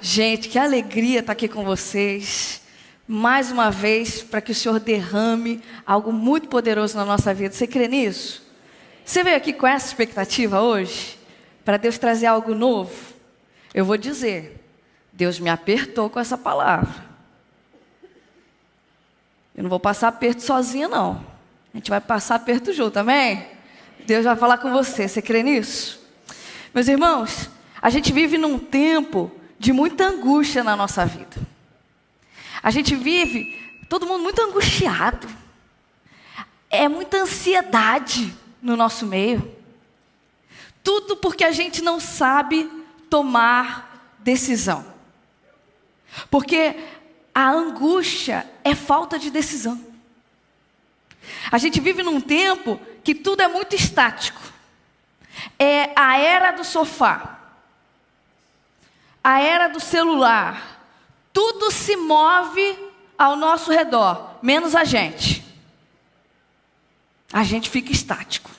Gente, que alegria estar aqui com vocês. Mais uma vez, para que o Senhor derrame algo muito poderoso na nossa vida. Você crê nisso? Você veio aqui com essa expectativa hoje? Para Deus trazer algo novo? Eu vou dizer, Deus me apertou com essa palavra. Eu não vou passar aperto sozinha, não. A gente vai passar aperto junto, amém? Deus vai falar com você. Você crê nisso? Meus irmãos, a gente vive num tempo de muita angústia na nossa vida. A gente vive, todo mundo muito angustiado. É muita ansiedade no nosso meio. Tudo porque a gente não sabe tomar decisão. Porque a angústia é falta de decisão. A gente vive num tempo que tudo é muito estático. É a era do sofá. A era do celular. Tudo se move ao nosso redor, menos a gente. A gente fica estático.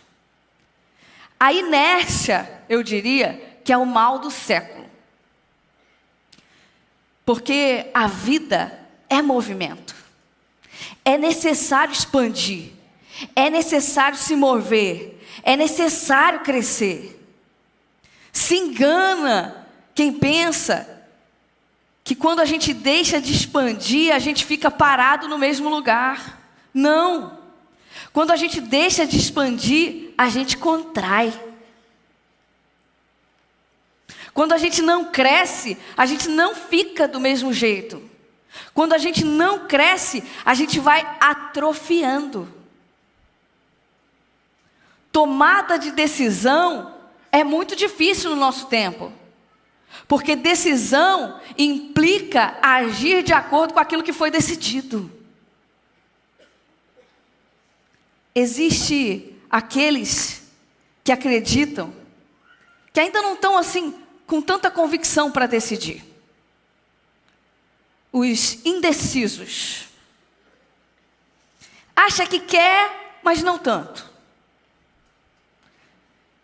A inércia, eu diria, que é o mal do século. Porque a vida é movimento. É necessário expandir. É necessário se mover. É necessário crescer. Se engana quem pensa que quando a gente deixa de expandir, a gente fica parado no mesmo lugar. Não. Quando a gente deixa de expandir, a gente contrai. Quando a gente não cresce, a gente não fica do mesmo jeito. Quando a gente não cresce, a gente vai atrofiando. Tomada de decisão é muito difícil no nosso tempo. Porque decisão implica agir de acordo com aquilo que foi decidido. Existem aqueles que acreditam, que ainda não estão assim, com tanta convicção para decidir. Os indecisos. Acha que quer, mas não tanto.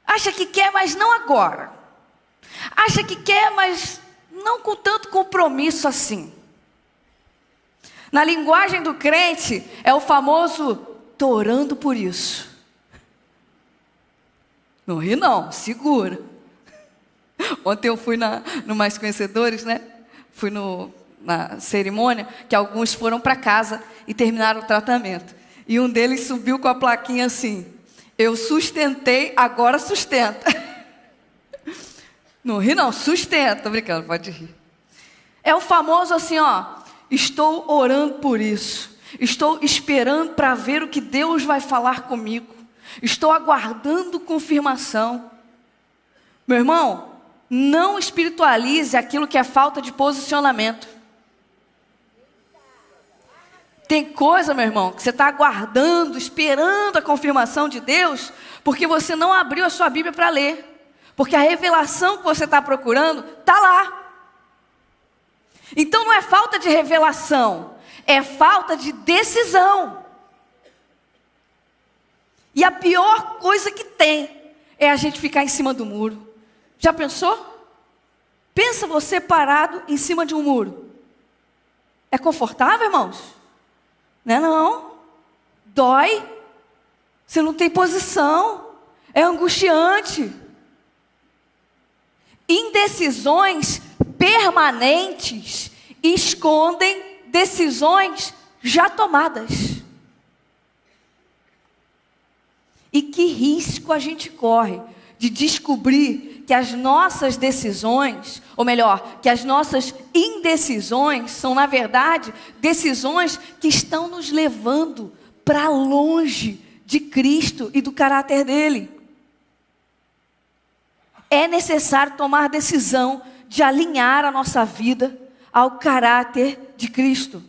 Acha que quer, mas não agora. Acha que quer, mas não com tanto compromisso assim. Na linguagem do crente, é o famoso, tô orando por isso. Não ri não, segura. Ontem eu fui no Mais Conhecedores, né? Fui na cerimônia, que alguns foram para casa e terminaram o tratamento. E um deles subiu com a plaquinha assim, eu sustentei, agora sustenta. Não ri não, sustenta. Tô brincando, pode rir. É o famoso assim, ó, estou orando por isso. Estou esperando para ver o que Deus vai falar comigo. Estou aguardando confirmação. Meu irmão, não espiritualize aquilo que é falta de posicionamento. Tem coisa, meu irmão, que você está aguardando, esperando a confirmação de Deus, porque você não abriu a sua Bíblia para ler. Porque a revelação que você está procurando está lá. Então não é falta de revelação, é falta de decisão. E a pior coisa que tem é a gente ficar em cima do muro. Já pensou? Pensa você parado em cima de um muro. É confortável, irmãos? Não é não. Dói. Você não tem posição. É angustiante. Indecisões permanentes escondem decisões já tomadas. E que risco a gente corre de descobrir que as nossas decisões, ou melhor, que as nossas indecisões são, na verdade, decisões que estão nos levando para longe de Cristo e do caráter dele. É necessário tomar decisão de alinhar a nossa vida ao caráter de Cristo.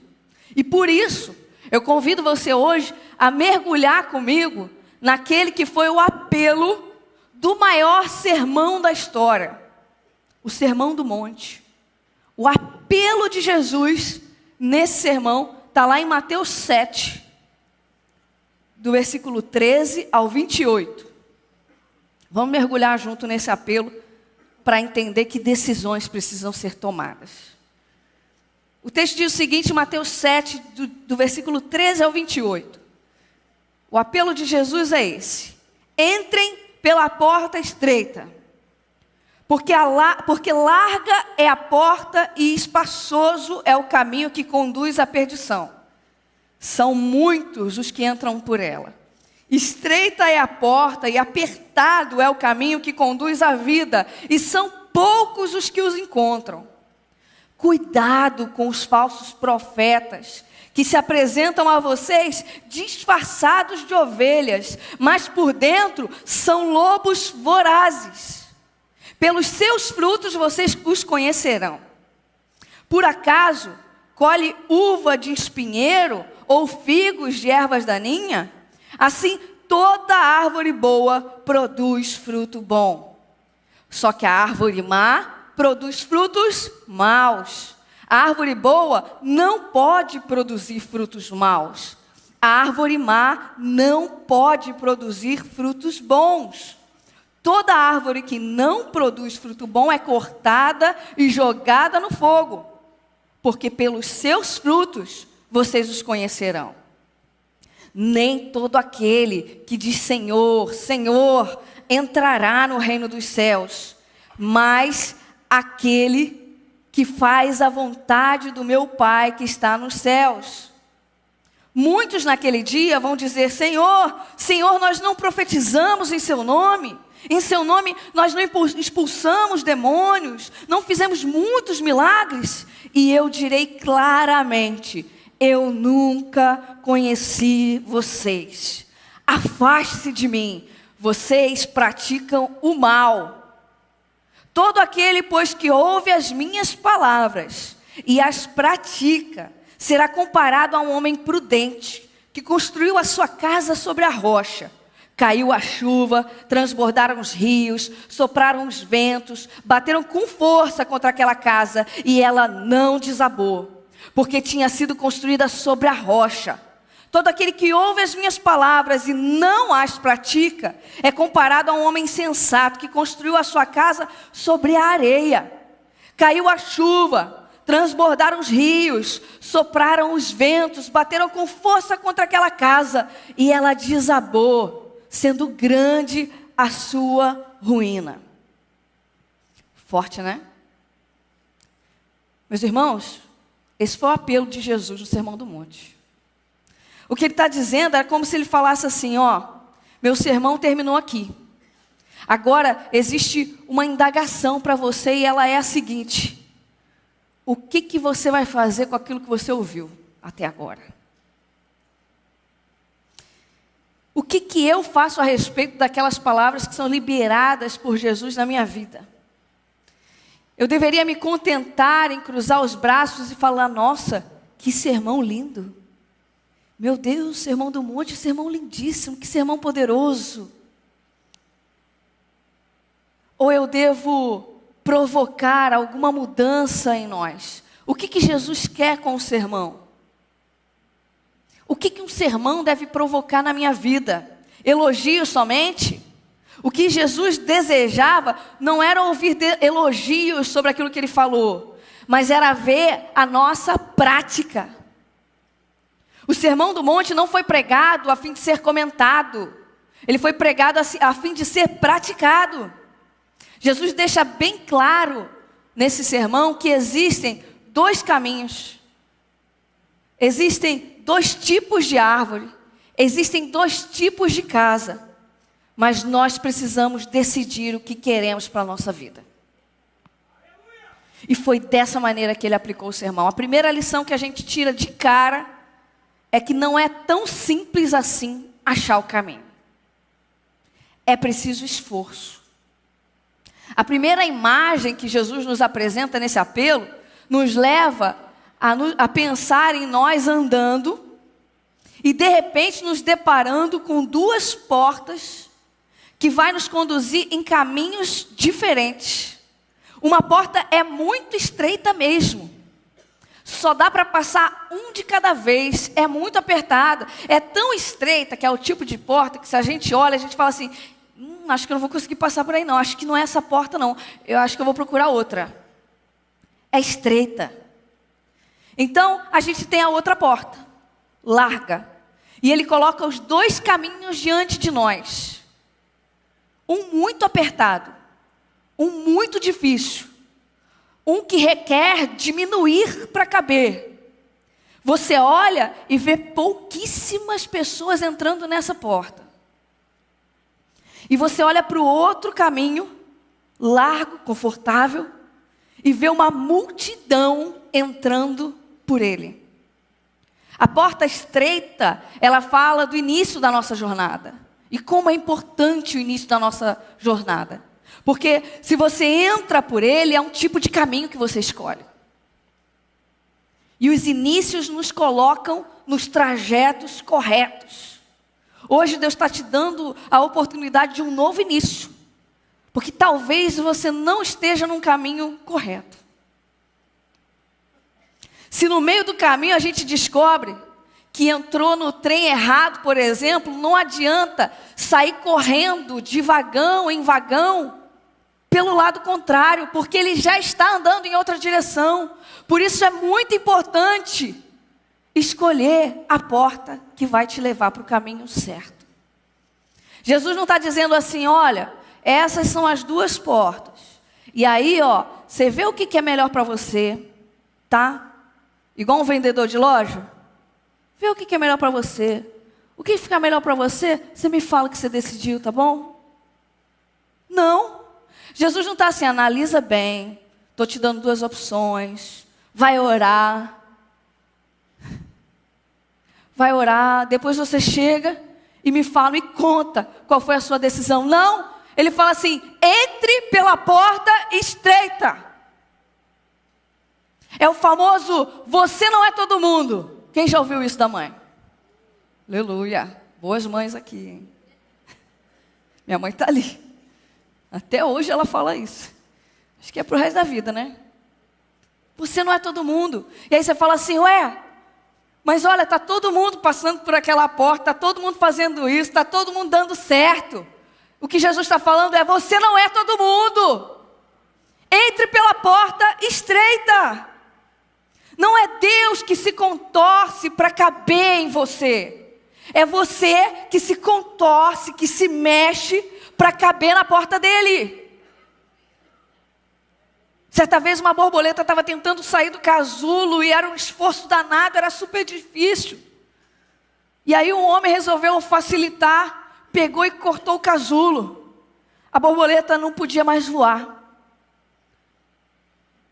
E por isso, eu convido você hoje a mergulhar comigo naquele que foi o apelo do maior sermão da história. O Sermão do Monte. O apelo de Jesus nesse sermão está lá em Mateus 7, do versículo 13 ao 28. Vamos mergulhar junto nesse apelo para entender que decisões precisam ser tomadas. O texto diz o seguinte, Mateus 7, do versículo 13 ao 28. O apelo de Jesus é esse: entrem pela porta estreita, porque larga é a porta e espaçoso é o caminho que conduz à perdição. São muitos os que entram por ela. Estreita é a porta e apertado é o caminho que conduz à vida, e são poucos os que os encontram. Cuidado com os falsos profetas, que se apresentam a vocês disfarçados de ovelhas, mas por dentro são lobos vorazes. Pelos seus frutos vocês os conhecerão. Por acaso colhe uva de espinheiro ou figos de ervas daninhas? Assim, toda árvore boa produz fruto bom. Só que a árvore má produz frutos maus. A árvore boa não pode produzir frutos maus. A árvore má não pode produzir frutos bons. Toda árvore que não produz fruto bom é cortada e jogada no fogo, porque pelos seus frutos vocês os conhecerão. Nem todo aquele que diz Senhor, Senhor, entrará no reino dos céus, mas aquele que faz a vontade do meu Pai que está nos céus. Muitos naquele dia vão dizer, Senhor, Senhor, nós não profetizamos em seu nome nós não expulsamos demônios, não fizemos muitos milagres. E eu direi claramente, eu nunca conheci vocês. Afaste-se de mim, vocês praticam o mal. Todo aquele, pois, que ouve as minhas palavras e as pratica, será comparado a um homem prudente, que construiu a sua casa sobre a rocha. Caiu a chuva, transbordaram os rios, sopraram os ventos, bateram com força contra aquela casa e ela não desabou, porque tinha sido construída sobre a rocha. Todo aquele que ouve as minhas palavras e não as pratica é comparado a um homem sensato que construiu a sua casa sobre a areia. Caiu a chuva, transbordaram os rios, sopraram os ventos, bateram com força contra aquela casa e ela desabou, sendo grande a sua ruína. Forte, né? Meus irmãos, esse foi o apelo de Jesus no Sermão do Monte. O que ele está dizendo é como se ele falasse assim, ó, meu sermão terminou aqui. Agora existe uma indagação para você e ela é a seguinte: o que você vai fazer com aquilo que você ouviu até agora? O que eu faço a respeito daquelas palavras que são liberadas por Jesus na minha vida? Eu deveria me contentar em cruzar os braços e falar, nossa, que sermão lindo. Meu Deus, sermão do monte, sermão lindíssimo, que sermão poderoso. Ou eu devo provocar alguma mudança em nós? O que Jesus quer com o sermão? O que um sermão deve provocar na minha vida? Elogios somente? O que Jesus desejava não era ouvir elogios sobre aquilo que ele falou, mas era ver a nossa prática. O Sermão do Monte não foi pregado a fim de ser comentado, ele foi pregado a fim de ser praticado. Jesus deixa bem claro nesse sermão que existem dois caminhos, existem dois tipos de árvore, existem dois tipos de casa, mas nós precisamos decidir o que queremos para a nossa vida. E foi dessa maneira que ele aplicou o sermão. A primeira lição que a gente tira de cara é que não é tão simples assim achar o caminho. É preciso esforço. A primeira imagem que Jesus nos apresenta nesse apelo nos leva a pensar em nós andando e de repente nos deparando com duas portas que vai nos conduzir em caminhos diferentes. Uma porta é muito estreita mesmo. Só dá para passar um de cada vez, é muito apertada. É tão estreita que é o tipo de porta que se a gente olha, a gente fala assim, acho que eu não vou conseguir passar por aí não, acho que não é essa porta não, eu acho que eu vou procurar outra. É estreita. Então, a gente tem a outra porta, larga. E ele coloca os dois caminhos diante de nós. Um muito apertado, um muito difícil. Um que requer diminuir para caber. Você olha e vê pouquíssimas pessoas entrando nessa porta. E você olha para o outro caminho, largo, confortável, e vê uma multidão entrando por ele. A porta estreita, ela fala do início da nossa jornada. E como é importante o início da nossa jornada. Porque se você entra por ele, é um tipo de caminho que você escolhe. E os inícios nos colocam nos trajetos corretos. Hoje Deus está te dando a oportunidade de um novo início. Porque talvez você não esteja num caminho correto. Se no meio do caminho a gente descobre que entrou no trem errado, por exemplo, não adianta sair correndo de vagão em vagão pelo lado contrário, porque ele já está andando em outra direção. Por isso é muito importante escolher a porta que vai te levar para o caminho certo. Jesus não está dizendo assim, olha, essas são as duas portas. E aí, ó, você vê o que é melhor para você, tá? Igual um vendedor de loja. Vê o que é melhor para você. O que ficar melhor para você, você me fala que você decidiu, tá bom? Não. Jesus não está assim, analisa bem. Estou te dando duas opções. Vai orar. Vai orar. Depois você chega e me fala e conta qual foi a sua decisão. Não. Ele fala assim, entre pela porta estreita. É o famoso, você não é todo mundo. Quem já ouviu isso da mãe? Aleluia. Boas mães aqui, hein? Minha mãe está ali. Até hoje ela fala isso. Acho que é pro resto da vida, né? Você não é todo mundo. E aí você fala assim, ué, mas olha, está todo mundo passando por aquela porta, está todo mundo fazendo isso, está todo mundo dando certo. O que Jesus está falando é, você não é todo mundo. Entre pela porta estreita. Não é Deus que se contorce para caber em você. É você que se contorce, que se mexe para caber na porta dele. Certa vez uma borboleta estava tentando sair do casulo e era um esforço danado, era super difícil. E aí um homem resolveu facilitar, pegou e cortou o casulo. A borboleta não podia mais voar.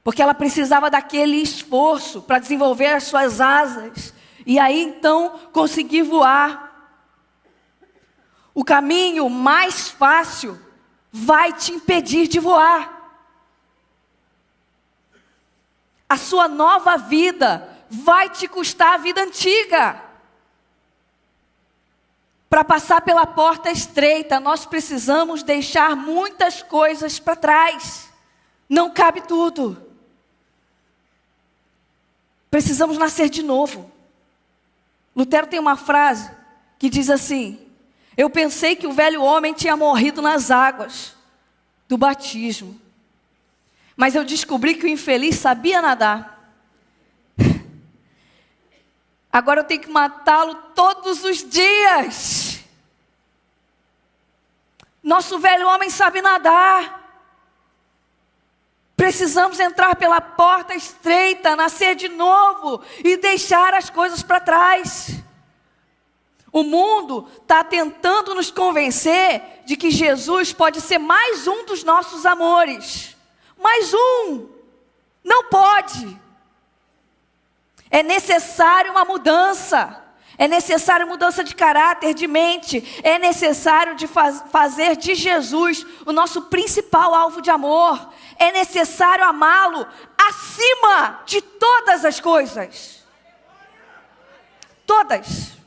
Porque ela precisava daquele esforço para desenvolver as suas asas. E aí então conseguir voar. O caminho mais fácil vai te impedir de voar. A sua nova vida vai te custar a vida antiga. Para passar pela porta estreita, nós precisamos deixar muitas coisas para trás. Não cabe tudo. Precisamos nascer de novo. Lutero tem uma frase que diz assim, eu pensei que o velho homem tinha morrido nas águas do batismo. Mas eu descobri que o infeliz sabia nadar. Agora eu tenho que matá-lo todos os dias. Nosso velho homem sabe nadar. Precisamos entrar pela porta estreita, nascer de novo e deixar as coisas para trás. O mundo está tentando nos convencer de que Jesus pode ser mais um dos nossos amores. Mais um. Não pode. É necessário uma mudança. É necessário mudança de caráter, de mente. É necessário fazer de Jesus o nosso principal alvo de amor. É necessário amá-lo acima de todas as coisas. Todas.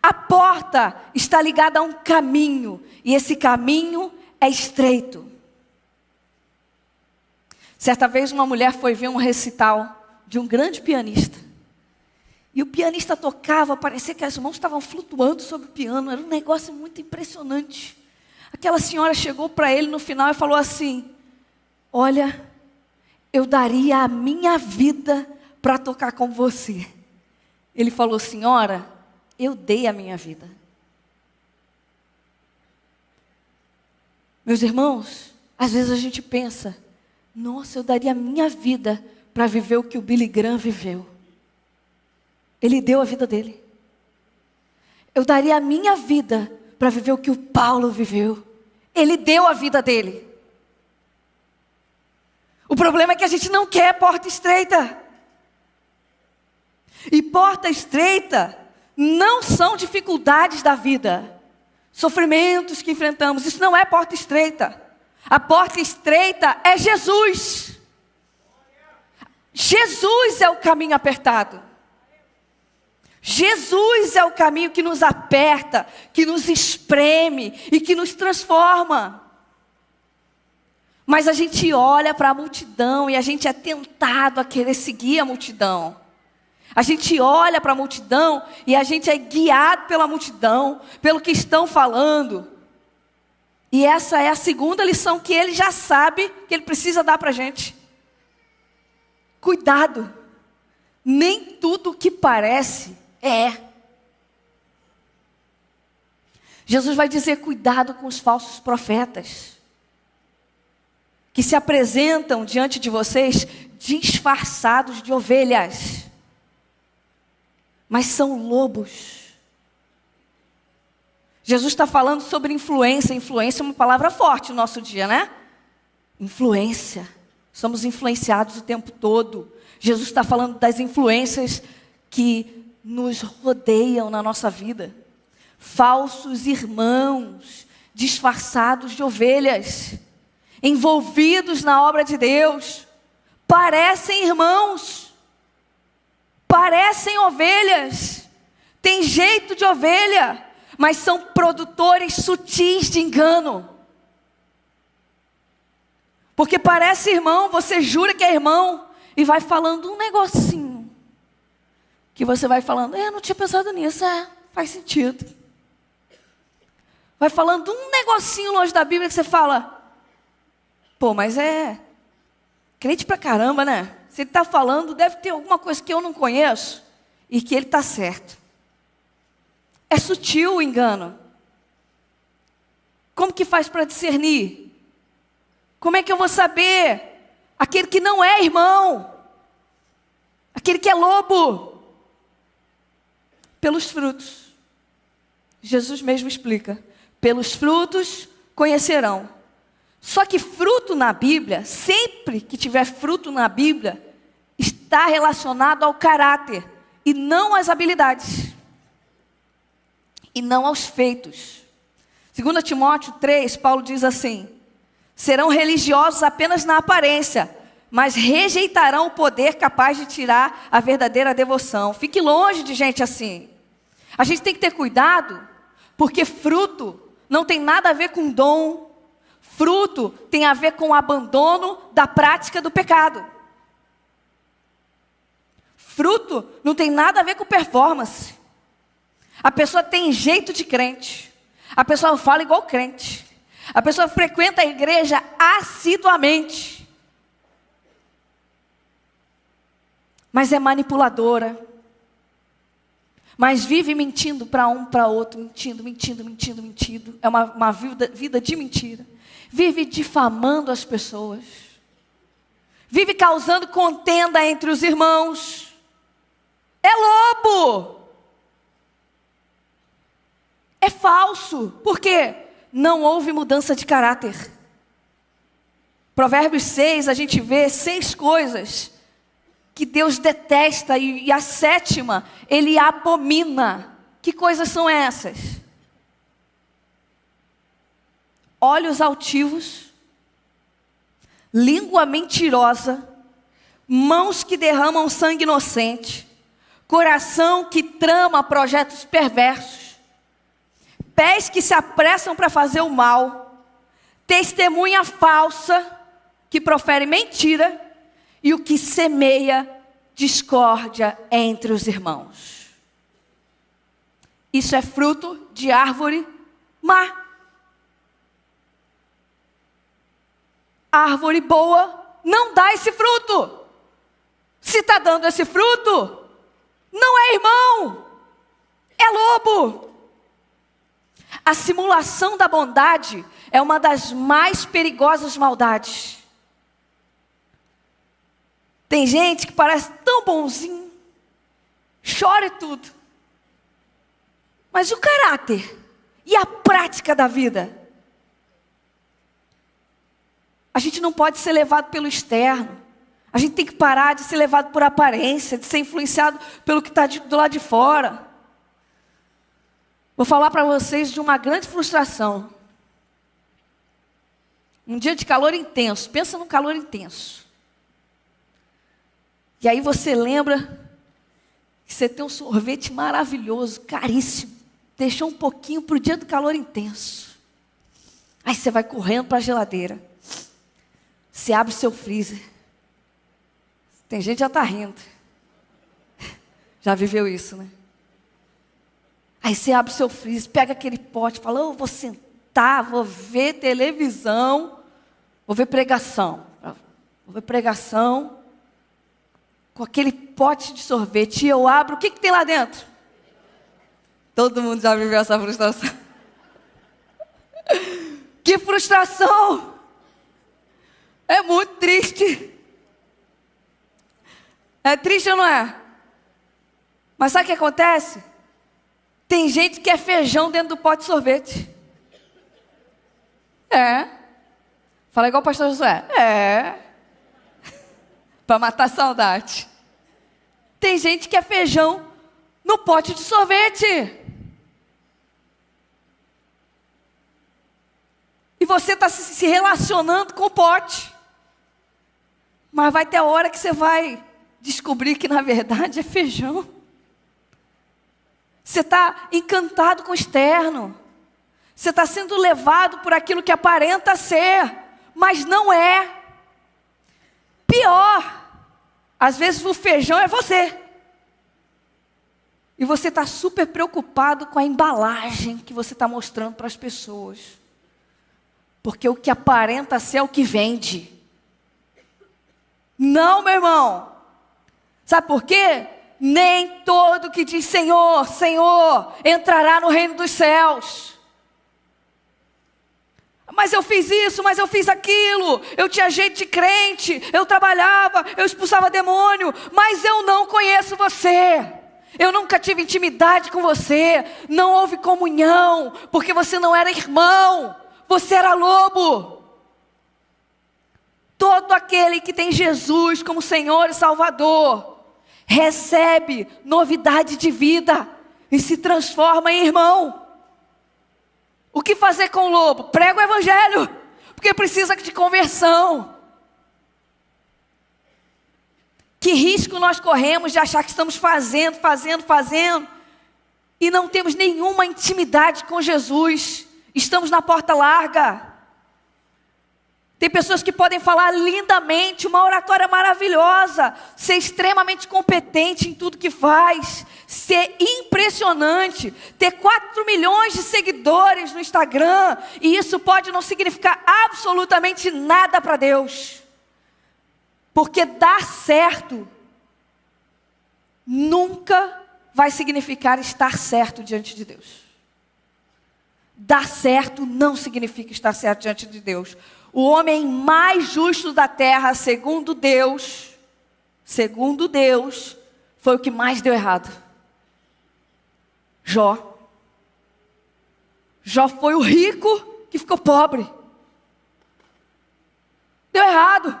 A porta está ligada a um caminho. E esse caminho é estreito. Certa vez uma mulher foi ver um recital de um grande pianista. E o pianista tocava, parecia que as mãos estavam flutuando sobre o piano. Era um negócio muito impressionante. Aquela senhora chegou para ele no final e falou assim: olha, eu daria a minha vida para tocar com você. Ele falou: senhora, eu dei a minha vida. Meus irmãos, às vezes a gente pensa: nossa, eu daria a minha vida para viver o que o Billy Graham viveu. Ele deu a vida dele. Eu daria a minha vida para viver o que o Paulo viveu. Ele deu a vida dele. O problema é que a gente não quer porta estreita. E porta estreita não são dificuldades da vida, sofrimentos que enfrentamos. Isso não é porta estreita. A porta estreita é Jesus. Jesus é o caminho apertado. Jesus é o caminho que nos aperta, que nos espreme e que nos transforma. Mas a gente olha para a multidão e a gente é tentado a querer seguir a multidão. A gente olha para a multidão e a gente é guiado pela multidão, pelo que estão falando. E essa é a segunda lição que ele já sabe que ele precisa dar para a gente. Cuidado, nem tudo que parece é. Jesus vai dizer: cuidado com os falsos profetas, que se apresentam diante de vocês disfarçados de ovelhas, mas são lobos. Jesus está falando sobre influência. Influência é uma palavra forte no nosso dia, né? Influência. Somos influenciados o tempo todo. Jesus está falando das influências que nos rodeiam na nossa vida. Falsos irmãos, disfarçados de ovelhas, envolvidos na obra de Deus. Parecem irmãos, parecem ovelhas, têm jeito de ovelha, mas são produtores sutis de engano. Porque parece irmão, você jura que é irmão, e vai falando um negocinho, que você vai falando: eu não tinha pensado nisso, faz sentido. Vai falando um negocinho longe da Bíblia que você fala: pô, mas é crente pra caramba, né? Se ele está falando, deve ter alguma coisa que eu não conheço e que ele está certo. É sutil o engano. Como que faz para discernir? Como é que eu vou saber aquele que não é irmão? Aquele que é lobo? Pelos frutos. Jesus mesmo explica: pelos frutos conhecerão. Só que fruto na Bíblia, sempre que tiver fruto na Bíblia, está relacionado ao caráter e não às habilidades. E não aos feitos. 2 Timóteo 3, Paulo diz assim: serão religiosos apenas na aparência, mas rejeitarão o poder capaz de tirar a verdadeira devoção. Fique longe de gente assim. A gente tem que ter cuidado, porque fruto não tem nada a ver com dom. Fruto tem a ver com o abandono da prática do pecado. Fruto não tem nada a ver com performance. A pessoa tem jeito de crente. A pessoa fala igual crente. A pessoa frequenta a igreja assiduamente. Mas é manipuladora. Mas vive mentindo para um, para outro. Mentindo. É uma vida de mentira. Vive difamando as pessoas. Vive causando contenda entre os irmãos. É lobo. É falso. Por quê? Não houve mudança de caráter. Provérbios 6, a gente vê 6 coisas que Deus detesta e a 7ª, Ele abomina. Que coisas são essas? Olhos altivos, língua mentirosa, mãos que derramam sangue inocente, coração que trama projetos perversos, pés que se apressam para fazer o mal, testemunha falsa, que profere mentira, e o que semeia discórdia entre os irmãos. Isso é fruto de árvore má. Árvore boa não dá esse fruto. Se está dando esse fruto, não é irmão, é lobo. A simulação da bondade é uma das mais perigosas maldades. Tem gente que parece tão bonzinho, chora e tudo. Mas e o caráter? E a prática da vida? A gente não pode ser levado pelo externo. A gente tem que parar de ser levado por aparência, de ser influenciado pelo que está do lado de fora. Vou falar para vocês de uma grande frustração. Um dia de calor intenso. Pensa num calor intenso. E aí você lembra que você tem um sorvete maravilhoso, caríssimo. Deixou um pouquinho para o dia do calor intenso. Aí você vai correndo para a geladeira. Você abre o seu freezer. Tem gente que já está rindo. Já viveu isso, né? Aí você abre o seu freezer, pega aquele pote, fala, vou sentar, vou ver televisão, vou ver pregação. Vou ver pregação com aquele pote de sorvete. E eu abro, o que tem lá dentro? Todo mundo já viveu essa frustração. Que frustração! É muito triste. É triste ou não é? Mas sabe o que acontece? Tem gente que é feijão dentro do pote de sorvete. É. Fala igual o pastor Josué. É. Para matar a saudade. Tem gente que é feijão no pote de sorvete. E você está se relacionando com o pote. Mas vai ter a hora que você vai descobrir que na verdade é feijão. Você está encantado com o externo. Você está sendo levado por aquilo que aparenta ser, mas não é. Pior, às vezes o feijão é você. E você está super preocupado com a embalagem que você está mostrando para as pessoas. Porque o que aparenta ser é o que vende. Não, meu irmão. Sabe por quê? Nem todo que diz Senhor, Senhor, entrará no reino dos céus. Mas eu fiz isso, mas eu fiz aquilo. Eu tinha jeito de crente, eu trabalhava, eu expulsava demônio. Mas eu não conheço você. Eu nunca tive intimidade com você. Não houve comunhão, porque você não era irmão. Você era lobo. Todo aquele que tem Jesus como Senhor e Salvador recebe novidade de vida e se transforma em irmão. O que fazer com o lobo? Prega o evangelho, porque precisa de conversão. Que risco nós corremos de achar que estamos fazendo e não temos nenhuma intimidade com Jesus. Estamos na porta larga. Tem pessoas que podem falar lindamente, uma oratória maravilhosa, ser extremamente competente em tudo que faz, ser impressionante, ter 4 milhões de seguidores no Instagram, e isso pode não significar absolutamente nada para Deus. Porque dar certo nunca vai significar estar certo diante de Deus. Dar certo não significa estar certo diante de Deus. O homem mais justo da terra, segundo Deus, foi o que mais deu errado. Jó. Jó foi o rico que ficou pobre. Deu errado.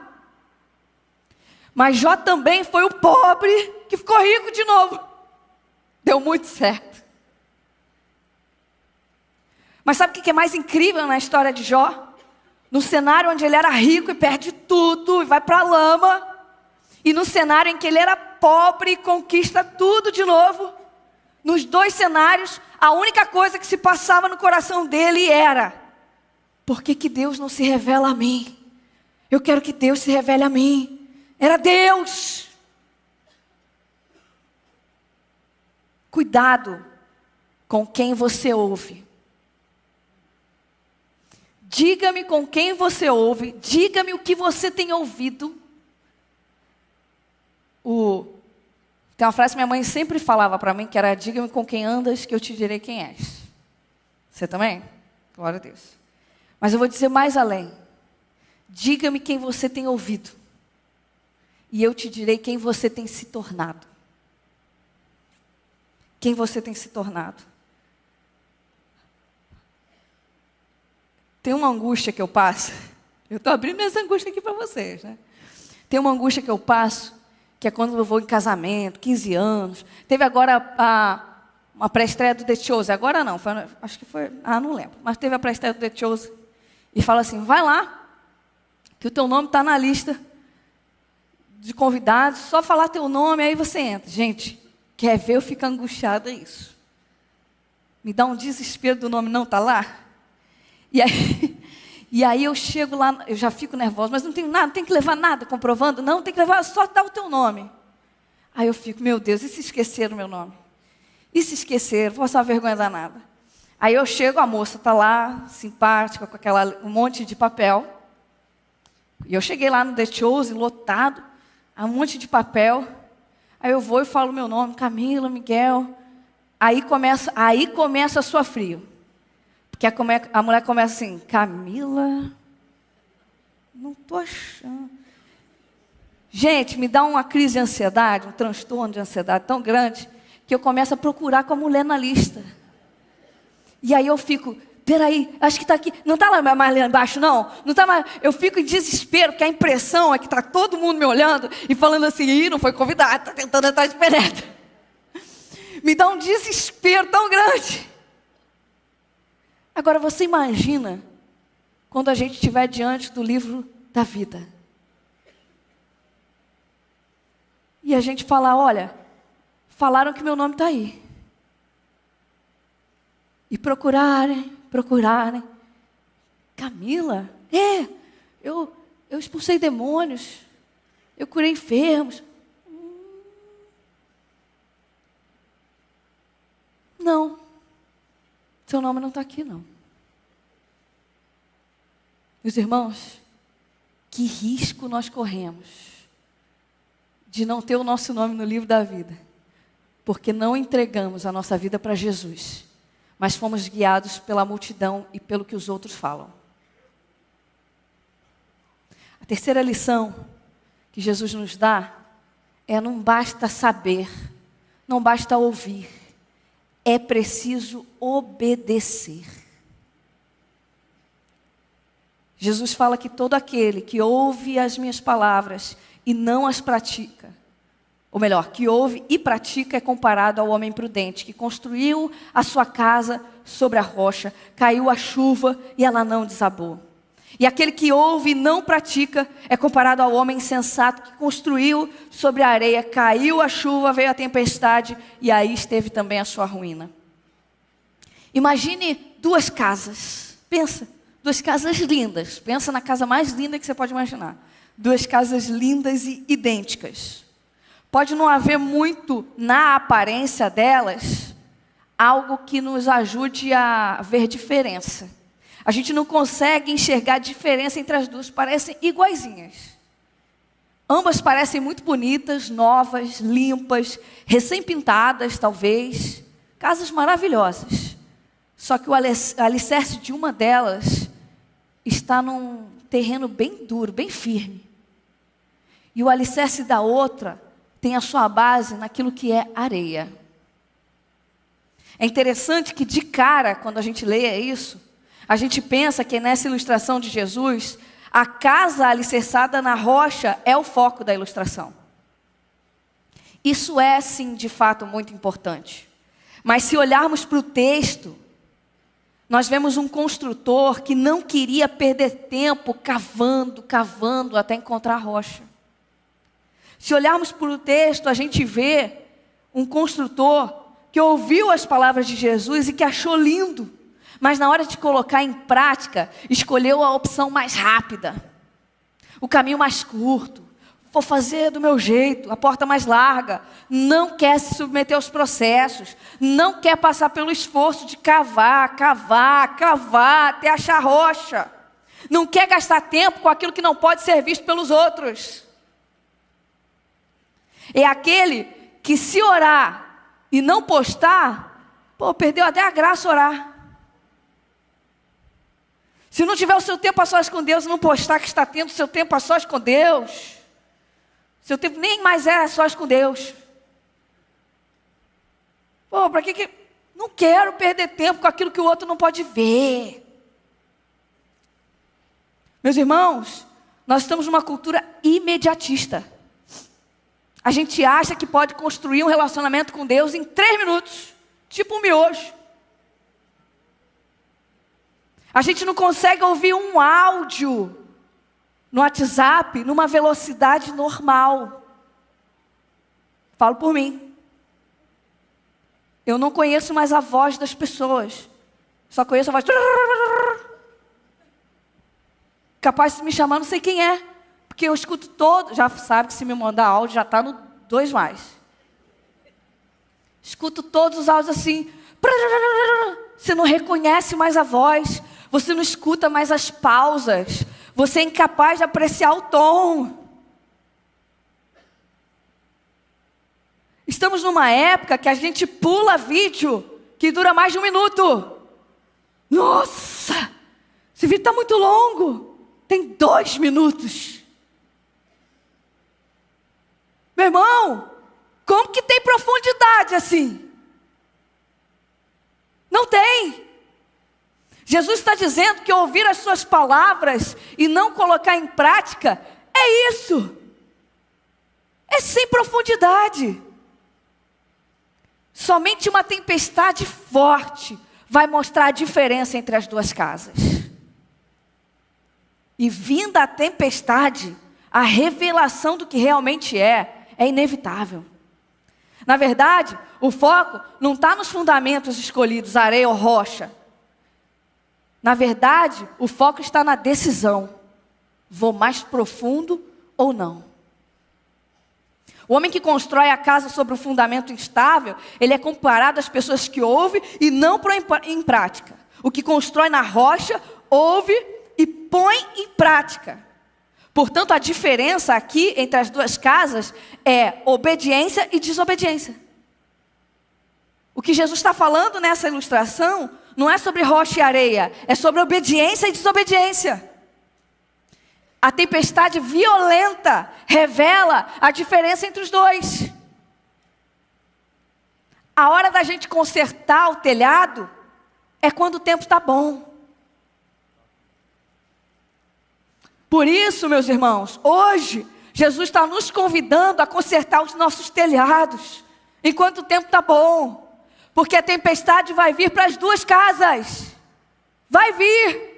Mas Jó também foi o pobre que ficou rico de novo. Deu muito certo. Mas sabe o que é mais incrível na história de Jó? No cenário onde ele era rico e perde tudo e vai para a lama. E no cenário em que ele era pobre e conquista tudo de novo. Nos dois cenários, a única coisa que se passava no coração dele era: por que Deus não se revela a mim? Eu quero que Deus se revele a mim. Era Deus. Cuidado com quem você ouve. Diga-me com quem você ouve, diga-me o que você tem ouvido. Tem uma frase que minha mãe sempre falava para mim, que era: diga-me com quem andas, que eu te direi quem és. Você também? Glória a Deus. Mas eu vou dizer mais além. Diga-me quem você tem ouvido, e eu te direi quem você tem se tornado. Quem você tem se tornado. Tem uma angústia que eu passo. Eu estou abrindo essa angústia aqui para vocês, né? Tem uma angústia que eu passo, que é quando eu vou em casamento, 15 anos. Teve agora uma pré-estreia do The Chosen. Agora não, acho que foi... não lembro. Mas teve a pré-estreia do The Chosen. E fala assim: vai lá, que o teu nome está na lista de convidados. Só falar teu nome, aí você entra. Gente, quer ver eu ficar angustiada isso? Me dá um desespero do nome não estar lá. E aí eu chego lá, eu já fico nervosa, mas não tenho nada, não tem que levar nada comprovando, não, tem que levar, só dar o teu nome. Aí eu fico: meu Deus, e se esqueceram o meu nome? E se esqueceram? Vou passar vergonha danada. Aí eu chego, a moça está lá, simpática, com um monte de papel. E eu cheguei lá no The Chosen, lotado, um monte de papel. Aí eu vou e falo meu nome: Camila, Miguel. Aí começa a suar frio. Porque a mulher começa assim: Camila, não estou achando. Gente, me dá uma crise de ansiedade, um transtorno de ansiedade tão grande, que eu começo a procurar com a mulher na lista. E aí eu fico: peraí, acho que está aqui. Não está mais lá embaixo, não? Não está mais. Eu fico em desespero, porque a impressão é que está todo mundo me olhando e falando assim: ih, não foi convidado, está tentando entrar de penetra. Me dá um desespero tão grande. Agora você imagina quando a gente estiver diante do livro da vida. E a gente falar: olha, falaram que meu nome está aí. E procurarem. Camila, eu expulsei demônios. Eu curei enfermos. Não. Seu nome não está aqui, não. Meus irmãos, que risco nós corremos de não ter o nosso nome no livro da vida, porque não entregamos a nossa vida para Jesus, mas fomos guiados pela multidão e pelo que os outros falam. A terceira lição que Jesus nos dá é: não basta saber, não basta ouvir, é preciso obedecer. Jesus fala que todo aquele que ouve as minhas palavras e não as pratica, ou melhor, que ouve e pratica, é comparado ao homem prudente, que construiu a sua casa sobre a rocha, caiu a chuva e ela não desabou. E aquele que ouve e não pratica é comparado ao homem insensato, que construiu sobre a areia, caiu a chuva, veio a tempestade e aí esteve também a sua ruína. Imagine duas casas. Pensa, duas casas lindas. Pensa na casa mais linda que você pode imaginar. Duas casas lindas e idênticas. Pode não haver muito na aparência delas algo que nos ajude a ver diferença. A gente não consegue enxergar diferença entre as duas, parecem iguaizinhas. Ambas parecem muito bonitas, novas, limpas, recém-pintadas talvez, casas maravilhosas. Só que o alicerce de uma delas está num terreno bem duro, bem firme. E o alicerce da outra tem a sua base naquilo que é areia. É interessante que de cara, quando a gente lê isso, a gente pensa que nessa ilustração de Jesus, a casa alicerçada na rocha é o foco da ilustração. Isso é, sim, de fato, muito importante. Mas se olharmos para o texto, nós vemos um construtor que não queria perder tempo cavando até encontrar a rocha. Se olharmos para o texto, a gente vê um construtor que ouviu as palavras de Jesus e que achou lindo, mas na hora de colocar em prática, escolheu a opção mais rápida, o caminho mais curto. vou fazer do meu jeito, a porta mais larga, não quer se submeter aos processos, não quer passar pelo esforço de cavar até achar rocha, não quer gastar tempo com aquilo que não pode ser visto pelos outros. É aquele que se orar e não postar, perdeu até a graça orar. Se não tiver o seu tempo a sós com Deus, não postar que está tendo o seu tempo a sós com Deus, seu tempo nem mais é a sós com Deus. Para que... Não quero perder tempo com aquilo que o outro não pode ver. Meus irmãos, nós estamos numa cultura imediatista. A gente acha que pode construir um relacionamento com Deus em 3 minutos, tipo um miojo. A gente não consegue ouvir um áudio no WhatsApp numa velocidade normal. Falo por mim. Eu não conheço mais a voz das pessoas. Só conheço a voz. Capaz de me chamar, não sei quem é. Porque eu escuto todo. Já sabe que se me mandar áudio já está no 2+. Escuto todos os áudios assim. Você não reconhece mais a voz. Você não escuta mais as pausas. Você é incapaz de apreciar o tom. Estamos numa época que a gente pula vídeo que dura mais de 1 minuto. Nossa! Esse vídeo está muito longo. Tem 2 minutos. Meu irmão, como que tem profundidade assim? Não tem. Jesus está dizendo que ouvir as suas palavras e não colocar em prática é isso. É sem profundidade. Somente uma tempestade forte vai mostrar a diferença entre as duas casas. E vinda a tempestade, a revelação do que realmente é inevitável. Na verdade, o foco não está nos fundamentos escolhidos, areia ou rocha. Na verdade, o foco está na decisão. Vou mais profundo ou não? O homem que constrói a casa sobre um fundamento instável, ele é comparado às pessoas que ouvem e não põem em prática. O que constrói na rocha, ouve e põe em prática. Portanto, a diferença aqui entre as duas casas é obediência e desobediência. O que Jesus está falando nessa ilustração não é sobre rocha e areia, é sobre obediência e desobediência. A tempestade violenta revela a diferença entre os dois. A hora da gente consertar o telhado é quando o tempo está bom. Por isso, meus irmãos, hoje, Jesus está nos convidando a consertar os nossos telhados, enquanto o tempo está bom. Porque a tempestade vai vir para as duas casas. Vai vir.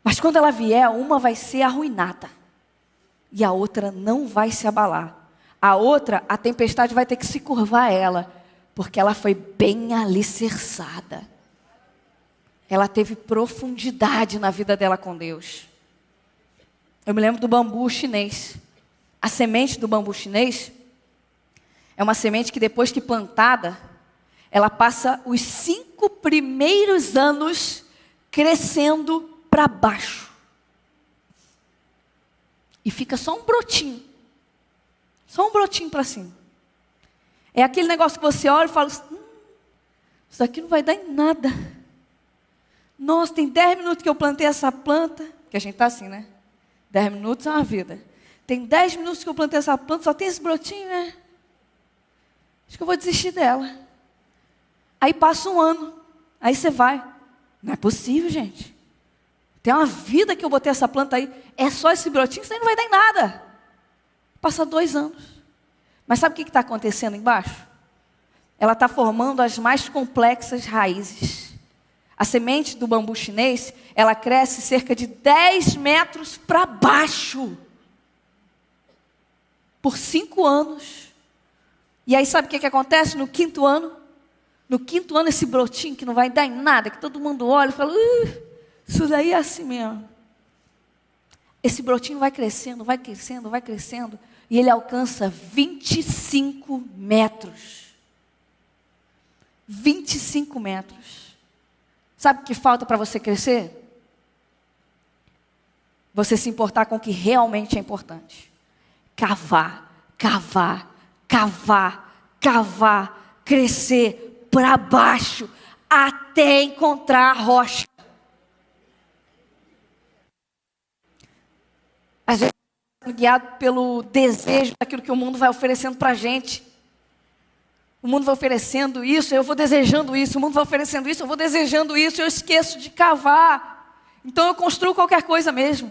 Mas quando ela vier, uma vai ser arruinada. E a outra não vai se abalar. A outra, a tempestade vai ter que se curvar a ela. Porque ela foi bem alicerçada. Ela teve profundidade na vida dela com Deus. Eu me lembro do bambu chinês. A semente do bambu chinês é uma semente que depois que plantada, ela passa os 5 primeiros anos crescendo para baixo. E fica só um brotinho. Só um brotinho para cima. É aquele negócio que você olha e fala, isso aqui não vai dar em nada. Nossa, tem 10 minutos que eu plantei essa planta. Que a gente está assim, né? 10 minutos é uma vida. Tem 10 minutos que eu plantei essa planta, só tem esse brotinho, né? Acho que eu vou desistir dela. Aí passa um ano. Aí você vai. Não é possível, gente. Tem uma vida que eu botei essa planta aí. É só esse brotinho, isso aí não vai dar em nada. Passa 2 anos. Mas sabe o que está acontecendo embaixo? Ela está formando as mais complexas raízes. A semente do bambu chinês, ela cresce cerca de 10 metros para baixo. Por 5 anos. E aí sabe o que acontece no 5º ano? No 5º ano esse brotinho que não vai dar em nada, que todo mundo olha e fala, isso daí é assim mesmo. esse brotinho vai crescendo, vai crescendo, vai crescendo, e ele alcança 25 metros. 25 metros. Sabe o que falta para você crescer? Você se importar com o que realmente é importante. Cavar, cavar, cavar, cavar, crescer para baixo, até encontrar a rocha. Às vezes, guiado pelo desejo daquilo que o mundo vai oferecendo para a gente. O mundo vai oferecendo isso, eu vou desejando isso. O mundo vai oferecendo isso, eu vou desejando isso. Eu esqueço de cavar. Então eu construo qualquer coisa mesmo.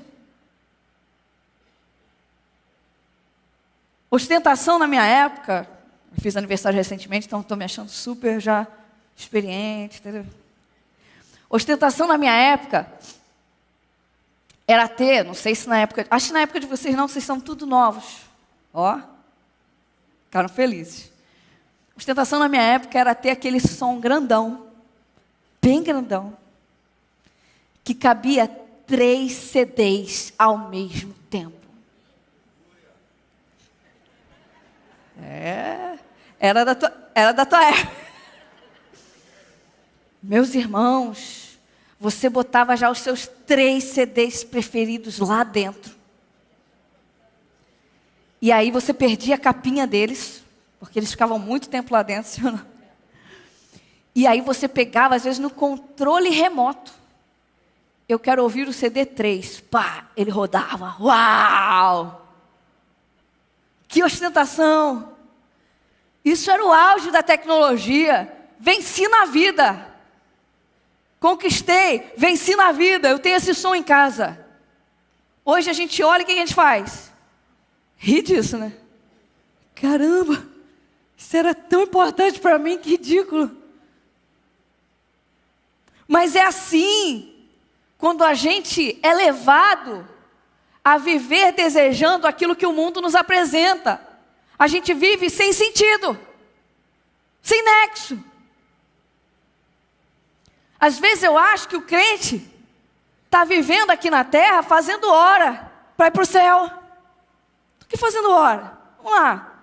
Ostentação na minha época, eu fiz aniversário recentemente, então estou me achando super já experiente, entendeu? Ostentação na minha época era ter, não sei se na época, acho que na época de vocês não, vocês são tudo novos. Ó, ficaram felizes. Ostentação na minha época era ter aquele som grandão, bem grandão, que cabia 3 CDs ao mesmo tempo. Era da tua época. Meus irmãos, você botava já os seus 3 CDs preferidos lá dentro. E aí você perdia a capinha deles, porque eles ficavam muito tempo lá dentro, sim ou não? E aí você pegava, às vezes, no controle remoto. Eu quero ouvir o CD 3. Pá, ele rodava. Uau! Que ostentação! Isso era o auge da tecnologia. Venci na vida. Conquistei, venci na vida. Eu tenho esse som em casa. Hoje a gente olha e o que a gente faz? Ri disso, né? Caramba, isso era tão importante para mim, que ridículo. Mas é assim, quando a gente é levado a viver desejando aquilo que o mundo nos apresenta. A gente vive sem sentido, sem nexo. Às vezes eu acho que o crente está vivendo aqui na terra fazendo hora para ir para o céu. Estou aqui fazendo hora. Vamos lá.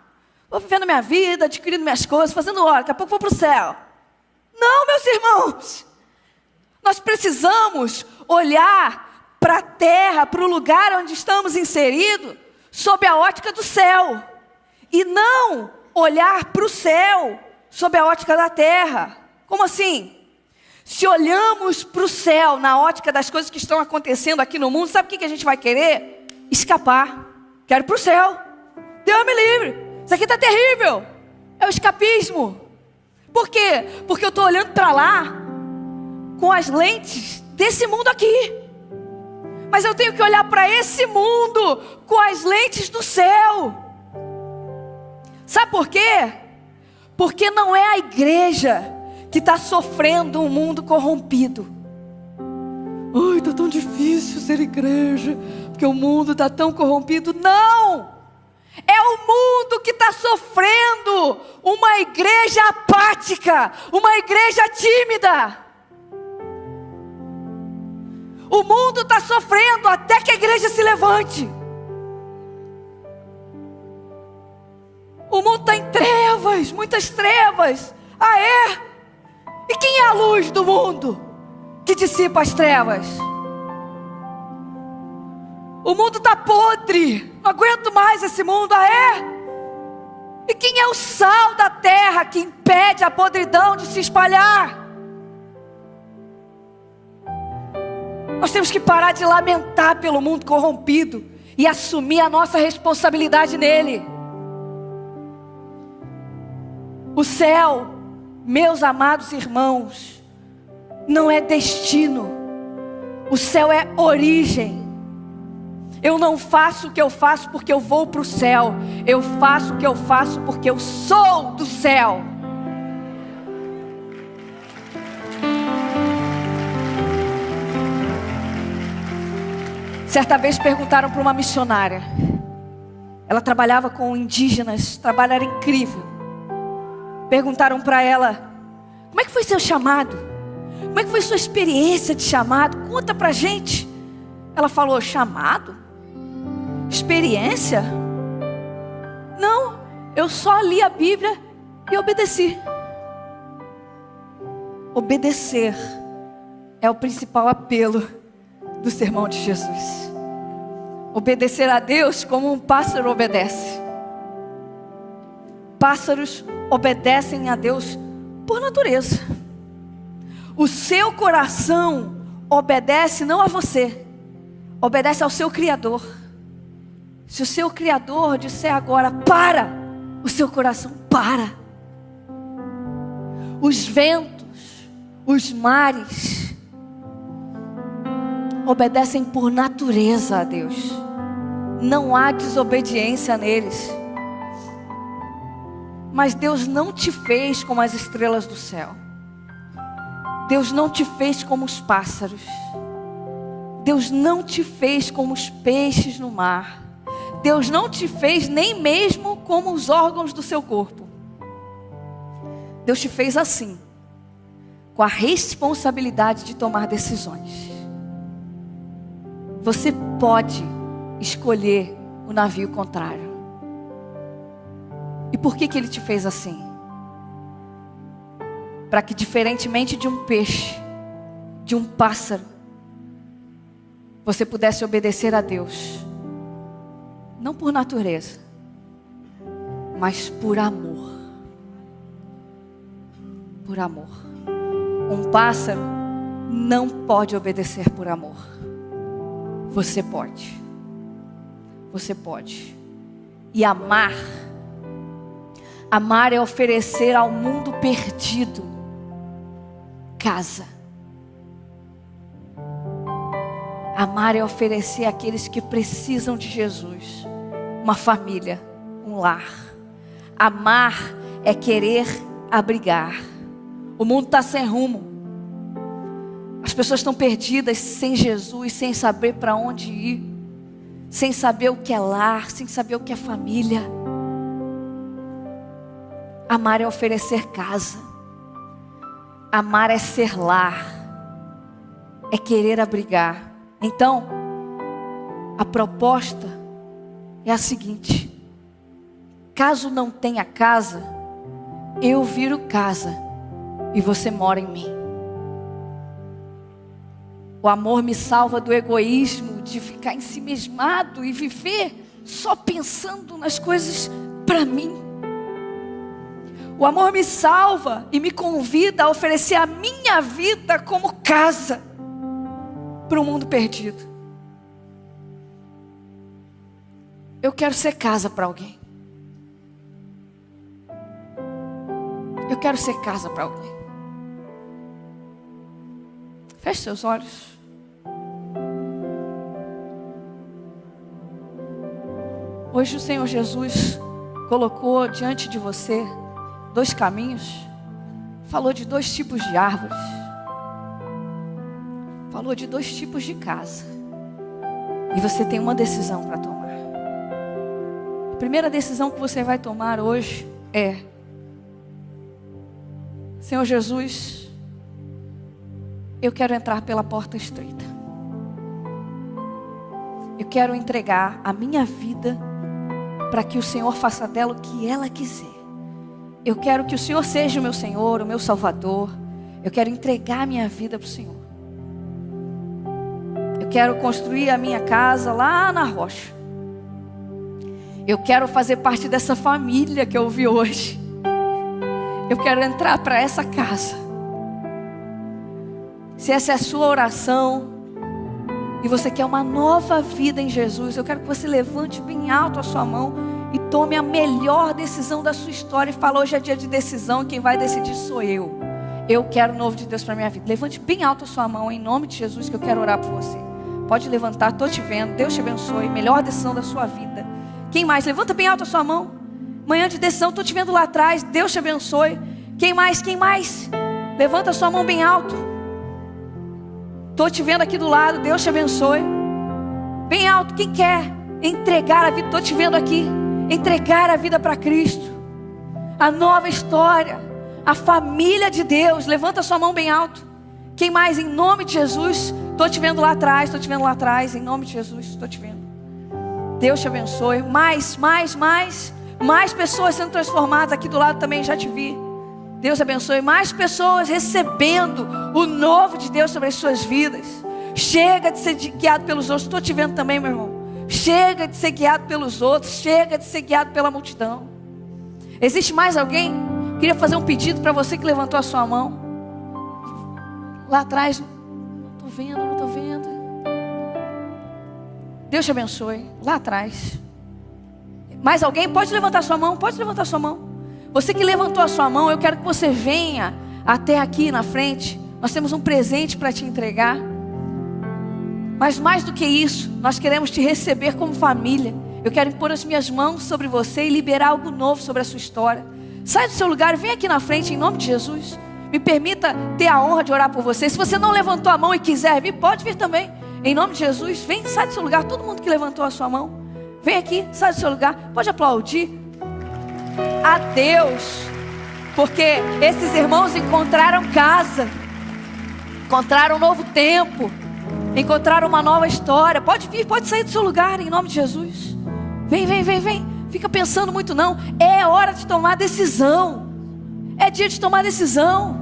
Vou vivendo minha vida, adquirindo minhas coisas, fazendo hora. Daqui a pouco vou para o céu. Não, meus irmãos. Nós precisamos olhar para a terra, para o lugar onde estamos inseridos, sob a ótica do céu. E não olhar para o céu sob a ótica da terra. Como assim? Se olhamos para o céu na ótica das coisas que estão acontecendo aqui no mundo, sabe o que a gente vai querer? Escapar. Quero ir para o céu. Deus me livre. Isso aqui está terrível. É o escapismo. Por quê? Porque eu estou olhando para lá com as lentes desse mundo aqui. Mas eu tenho que olhar para esse mundo com as lentes do céu. Sabe por quê? Porque não é a igreja que está sofrendo um mundo corrompido. Ai, está tão difícil ser igreja, porque o mundo está tão corrompido. Não! É o mundo que está sofrendo uma igreja apática, uma igreja tímida. O mundo está sofrendo até que a igreja se levante. O mundo está em trevas, muitas trevas. Ah, é? E quem é a luz do mundo que dissipa as trevas? O mundo está podre. Não aguento mais esse mundo. Ah, é? E quem é o sal da terra que impede a podridão de se espalhar? Nós temos que parar de lamentar pelo mundo corrompido e assumir a nossa responsabilidade nele. O céu, meus amados irmãos, não é destino. O céu é origem. Eu não faço o que eu faço porque eu vou para o céu. Eu faço o que eu faço porque eu sou do céu. Certa vez perguntaram para uma missionária. Ela trabalhava com indígenas, trabalho era incrível. Perguntaram para ela: como é que foi seu chamado? Como é que foi sua experiência de chamado? Conta pra gente. Ela falou: chamado? experiência? Não, eu só li a Bíblia e obedeci. Obedecer é o principal apelo do sermão de Jesus. Obedecer a Deus como um pássaro obedece. Pássaros obedecem a Deus por natureza. O seu coração obedece não a você, obedece ao seu Criador. Se o seu Criador disser agora, para, o seu coração para. Os ventos, os mares, obedecem por natureza a Deus. Não há desobediência neles. Mas Deus não te fez como as estrelas do céu. Deus não te fez como os pássaros. Deus não te fez como os peixes no mar. Deus não te fez nem mesmo como os órgãos do seu corpo. Deus te fez assim, com a responsabilidade de tomar decisões. Você pode escolher o navio contrário. E por que Ele te fez assim? Para que, diferentemente de um peixe, de um pássaro, você pudesse obedecer a Deus. Não por natureza, mas por amor. Por amor. Um pássaro não pode obedecer por amor. Você pode. Você pode. E amar é oferecer ao mundo perdido casa. Amar é oferecer àqueles que precisam de Jesus uma família, um lar. Amar é querer abrigar. O mundo está sem rumo. As pessoas estão perdidas sem Jesus, sem saber para onde ir, sem saber o que é lar, sem saber o que é família. Amar é oferecer casa. Amar é ser lar. É querer abrigar. Então, a proposta é a seguinte: caso não tenha casa, eu viro casa e você mora em mim. O amor me salva do egoísmo, de ficar ensimismado e viver só pensando nas coisas para mim. O amor me salva e me convida a oferecer a minha vida como casa para o mundo perdido. Eu quero ser casa para alguém. Eu quero ser casa para alguém. Feche seus olhos. Hoje o Senhor Jesus colocou diante de você 2 caminhos. Falou de 2 tipos de árvores. Falou de 2 tipos de casa. E você tem uma decisão para tomar. A primeira decisão que você vai tomar hoje é: Senhor Jesus, eu quero entrar pela porta estreita. Eu quero entregar a minha vida para que o Senhor faça dela o que ela quiser. Eu quero que o Senhor seja o meu Senhor, o meu Salvador. Eu quero entregar a minha vida para o Senhor. Eu quero construir a minha casa lá na rocha. Eu quero fazer parte dessa família que eu vi hoje. Eu quero entrar para essa casa. Se essa é a sua oração e você quer uma nova vida em Jesus, eu quero que você levante bem alto a sua mão e tome a melhor decisão da sua história. E fala: hoje é dia de decisão e quem vai decidir sou eu. Eu quero o novo de Deus para minha vida. Levante bem alto a sua mão em nome de Jesus, que eu quero orar por você. Pode levantar, estou te vendo. Deus te abençoe. Melhor decisão da sua vida. Quem mais? Levanta bem alto a sua mão. Manhã de decisão, estou te vendo lá atrás. Deus te abençoe. Quem mais? Quem mais? Levanta a sua mão bem alto. Estou te vendo aqui do lado. Deus te abençoe. Bem alto. Quem quer entregar a vida? Estou te vendo aqui. Entregar a vida para Cristo. A nova história. A família de Deus. Levanta a sua mão bem alto. Quem mais? Em nome de Jesus. Estou te vendo lá atrás. Estou te vendo lá atrás. Em nome de Jesus. Estou te vendo. Deus te abençoe. Mais pessoas sendo transformadas. Aqui do lado também já te vi. Deus abençoe. Mais pessoas recebendo o novo de Deus sobre as suas vidas. Chega de ser guiado pelos outros. Estou te vendo também, meu irmão. Chega de ser guiado pelos outros. Chega de ser guiado pela multidão. Existe mais alguém? Queria fazer um pedido para você que levantou a sua mão. Lá atrás. Não estou vendo. Deus te abençoe. Lá atrás. Mais alguém? Pode levantar sua mão. Pode levantar sua mão. Você que levantou a sua mão, eu quero que você venha até aqui na frente. Nós temos um presente para te entregar. Mas mais do que isso, nós queremos te receber como família. Eu quero impor as minhas mãos sobre você e liberar algo novo sobre a sua história. Sai do seu lugar e vem aqui na frente em nome de Jesus. Me permita ter a honra de orar por você. Se você não levantou a mão e quiser vir, pode vir também. Em nome de Jesus, vem, sai do seu lugar. Todo mundo que levantou a sua mão, vem aqui, sai do seu lugar. Pode aplaudir a Deus, porque esses irmãos encontraram casa, encontraram um novo tempo, encontraram uma nova história. Pode vir, pode sair do seu lugar em nome de Jesus. Vem. Fica pensando muito não. É hora de tomar decisão. É dia de tomar decisão.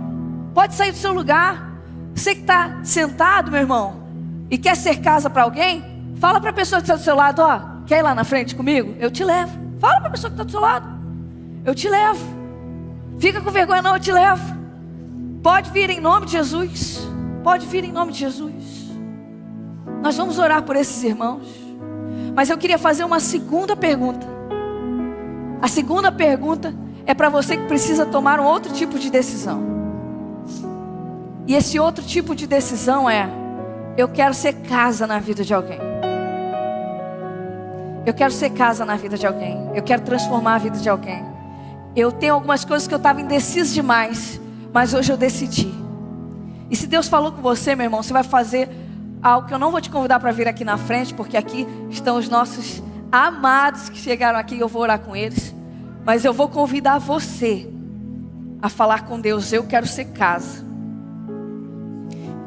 Pode sair do seu lugar. Você que está sentado, meu irmão, e quer ser casa para alguém, fala para a pessoa que está do seu lado, ó, quer ir lá na frente comigo? Eu te levo. Fala para a pessoa que está do seu lado. Eu te levo. Fica com vergonha não, eu te levo. Pode vir em nome de Jesus. Pode vir em nome de Jesus. Nós vamos orar por esses irmãos. Mas eu queria fazer uma segunda pergunta. A segunda pergunta é para você que precisa tomar um outro tipo de decisão. E esse outro tipo de decisão é: eu quero ser casa na vida de alguém. Eu quero ser casa na vida de alguém. Eu quero transformar a vida de alguém. Eu tenho algumas coisas que eu estava indeciso demais, mas hoje eu decidi. E se Deus falou com você, meu irmão, você vai fazer algo que eu não vou te convidar para vir aqui na frente, porque aqui estão os nossos amados que chegaram aqui e eu vou orar com eles. Mas eu vou convidar você a falar com Deus: eu quero ser casa.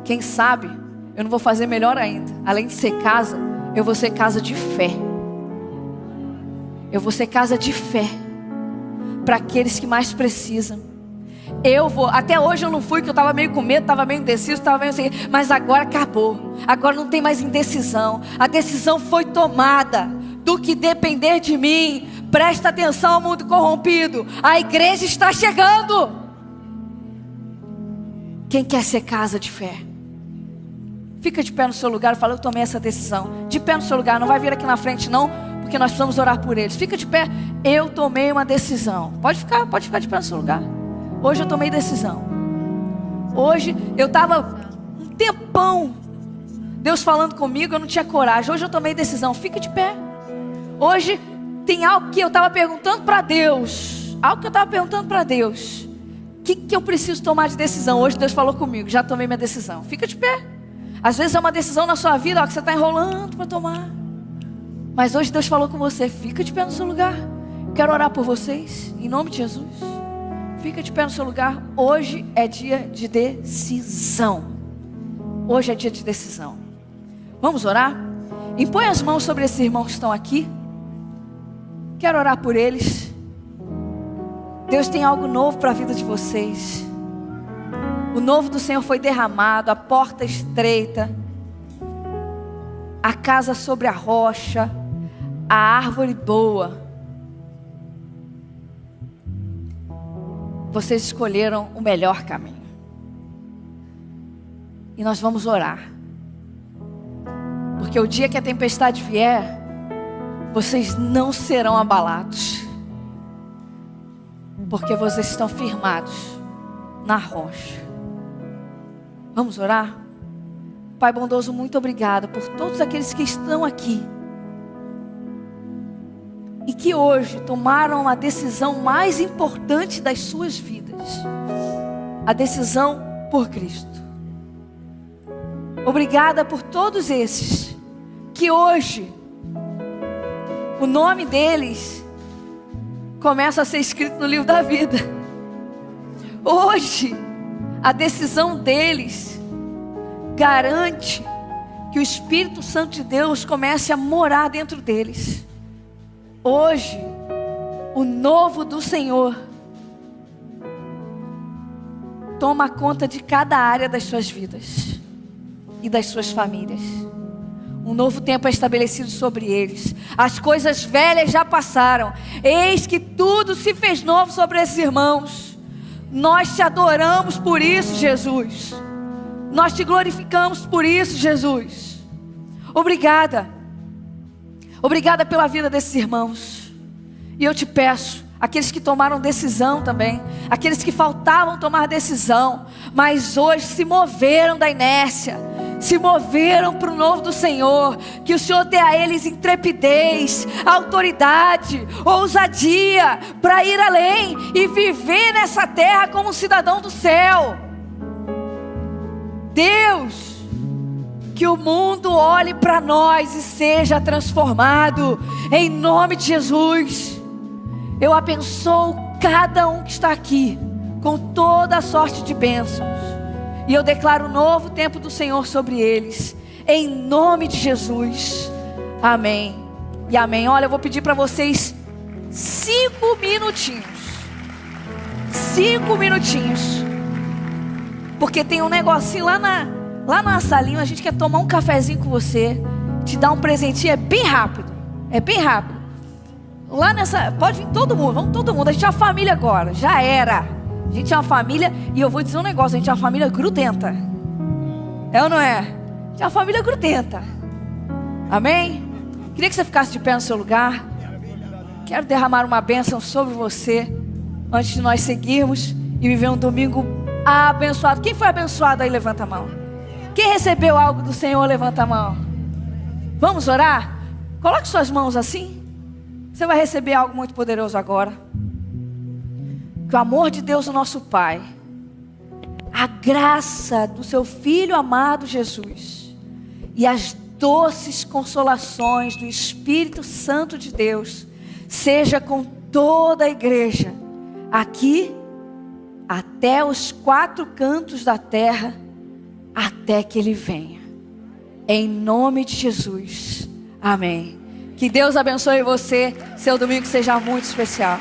Quem sabe eu não vou fazer melhor ainda. Além de ser casa, eu vou ser casa de fé. Eu vou ser casa de fé para aqueles que mais precisam. Eu vou, até hoje eu não fui, porque eu estava meio com medo, estava meio indeciso, estava meio assim, mas agora acabou. Agora não tem mais indecisão. A decisão foi tomada. Do que depender de mim, presta atenção ao mundo corrompido. A igreja está chegando. Quem quer ser casa de fé? Fica de pé no seu lugar e fala: eu tomei essa decisão. De pé no seu lugar, não vai vir aqui na frente não, porque nós precisamos orar por eles. Fica de pé. Eu tomei uma decisão. Pode ficar de pé no seu lugar. Hoje eu tomei decisão. Hoje eu estava um tempão, Deus falando comigo, eu não tinha coragem. Hoje eu tomei decisão. Fica de pé. Hoje tem algo que eu estava perguntando para Deus. Algo que eu estava perguntando para Deus. O que eu preciso tomar de decisão? Hoje Deus falou comigo, já tomei minha decisão. Fica de pé. Às vezes é uma decisão na sua vida, ó, que você está enrolando para tomar. Mas hoje Deus falou com você. Fica de pé no seu lugar. Eu quero orar por vocês, em nome de Jesus. Fica de pé no seu lugar. Hoje é dia de decisão. Hoje é dia de decisão. Vamos orar? Impõe as mãos sobre esses irmãos que estão aqui. Quero orar por eles. Deus tem algo novo para a vida de vocês. O novo do Senhor foi derramado. A porta estreita, a casa sobre a rocha, a árvore boa. Vocês escolheram o melhor caminho. E nós vamos orar. Porque o dia que a tempestade vier, vocês não serão abalados. Porque vocês estão firmados na rocha. Vamos orar? Pai bondoso, muito obrigado por todos aqueles que estão aqui e que hoje tomaram a decisão mais importante das suas vidas, a decisão por Cristo. Obrigada por todos esses que hoje o nome deles começa a ser escrito no livro da vida. Hoje a decisão deles garante que o Espírito Santo de Deus comece a morar dentro deles. Hoje, o novo do Senhor toma conta de cada área das suas vidas e das suas famílias. Um novo tempo é estabelecido sobre eles. As coisas velhas já passaram. Eis que tudo se fez novo sobre esses irmãos. Nós te adoramos por isso, Jesus. Nós te glorificamos por isso, Jesus. Obrigada. Obrigada pela vida desses irmãos. E eu te peço, aqueles que tomaram decisão também, aqueles que faltavam tomar decisão, mas hoje se moveram da inércia, se moveram para o novo do Senhor, que o Senhor dê a eles intrepidez, autoridade, ousadia, para ir além e viver nessa terra como um cidadão do céu. Deus, que o mundo olhe para nós e seja transformado, em nome de Jesus. Eu abençoo cada um que está aqui, com toda a sorte de bênçãos. E eu declaro um novo tempo do Senhor sobre eles, em nome de Jesus. Amém e amém. Olha, eu vou pedir para vocês 5 minutinhos. 5 minutinhos. Porque tem um negocinho lá na salinha, a gente quer tomar um cafezinho com você, te dar um presentinho, é bem rápido. É bem rápido. Lá nessa, pode vir todo mundo, vamos todo mundo. A gente é uma família agora, já era. A gente é uma família, e eu vou dizer um negócio, a gente é uma família grudenta. É ou não é? A gente é uma família grudenta. Amém? Queria que você ficasse de pé no seu lugar. Quero derramar uma bênção sobre você, antes de nós seguirmos e viver um domingo abençoado. Quem foi abençoado aí, levanta a mão. Quem recebeu algo do Senhor, levanta a mão. Vamos orar? Coloque suas mãos assim. Você vai receber algo muito poderoso agora. Que o amor de Deus, o nosso Pai, a graça do seu Filho amado Jesus e as doces consolações do Espírito Santo de Deus seja com toda a igreja, aqui até os 4 cantos da terra, até que Ele venha. Em nome de Jesus. Amém. Que Deus abençoe você. Seu domingo seja muito especial.